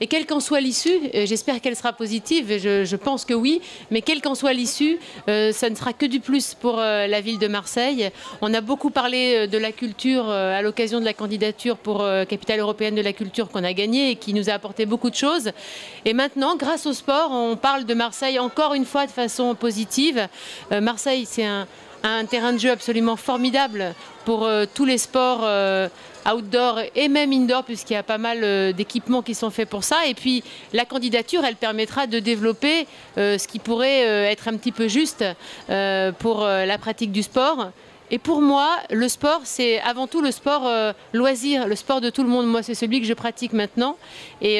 Et quelle qu'en soit l'issue, j'espère qu'elle sera positive, et je pense que oui, mais quelle qu'en soit l'issue, ça ne sera que du plus pour la ville de Marseille. On a beaucoup parlé de la culture à l'occasion de la candidature pour Capitale européenne de la culture qu'on a gagnée et qui nous a apporté beaucoup de choses. Et maintenant, grâce au sport, on parle de Marseille encore une fois de façon positive. Marseille, c'est un terrain de jeu absolument formidable pour tous les sports outdoor et même indoor, puisqu'il y a pas mal d'équipements qui sont faits pour ça. Et puis la candidature, elle permettra de développer ce qui pourrait être un petit peu juste pour la pratique du sport. Et pour moi, le sport, c'est avant tout le sport loisir, le sport de tout le monde. Moi, c'est celui que je pratique maintenant. Et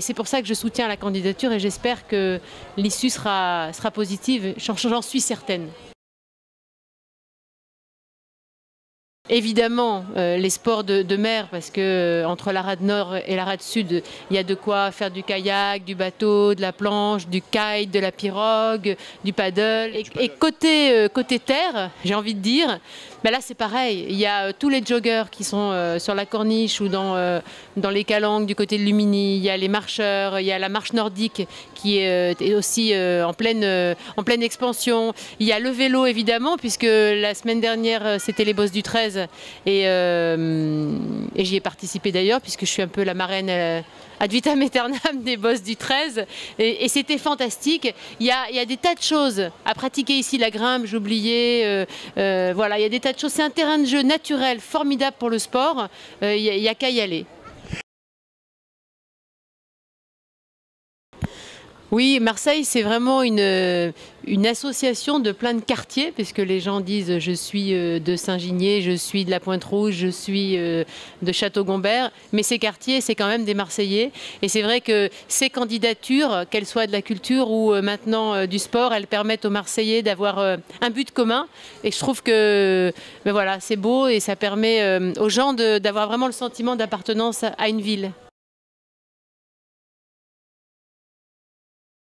c'est pour ça que je soutiens la candidature et j'espère que l'issue sera positive. J'en suis certaine. Évidemment, les sports de mer, parce que entre la rade nord et la rade sud, il y a de quoi faire du kayak, du bateau, de la planche, du kite, de la pirogue, du paddle. Et côté terre, j'ai envie de dire, ben là c'est pareil. Il y a tous les joggers qui sont sur la corniche ou dans les calanques du côté de Lumini. Il y a les marcheurs, il y a la marche nordique qui est aussi en pleine expansion. Il y a le vélo évidemment, puisque la semaine dernière c'était les Bosses du 13. Et j'y ai participé d'ailleurs, puisque je suis un peu la marraine ad vitam aeternam des Bosses du 13. Et c'était fantastique. Il y a des tas de choses à pratiquer ici, la grimpe, j'oubliais. Voilà, il y a des tas de choses. C'est un terrain de jeu naturel, formidable pour le sport. Il n'y a qu'à y aller. Oui, Marseille, c'est vraiment une association de plein de quartiers, puisque les gens disent je suis de Saint-Ginier, je suis de la Pointe-Rouge, je suis de Château-Gombert, mais ces quartiers, c'est quand même des Marseillais. Et c'est vrai que ces candidatures, qu'elles soient de la culture ou maintenant du sport, elles permettent aux Marseillais d'avoir un but commun. Et je trouve que ben voilà, c'est beau et ça permet aux gens d'avoir vraiment le sentiment d'appartenance à une ville.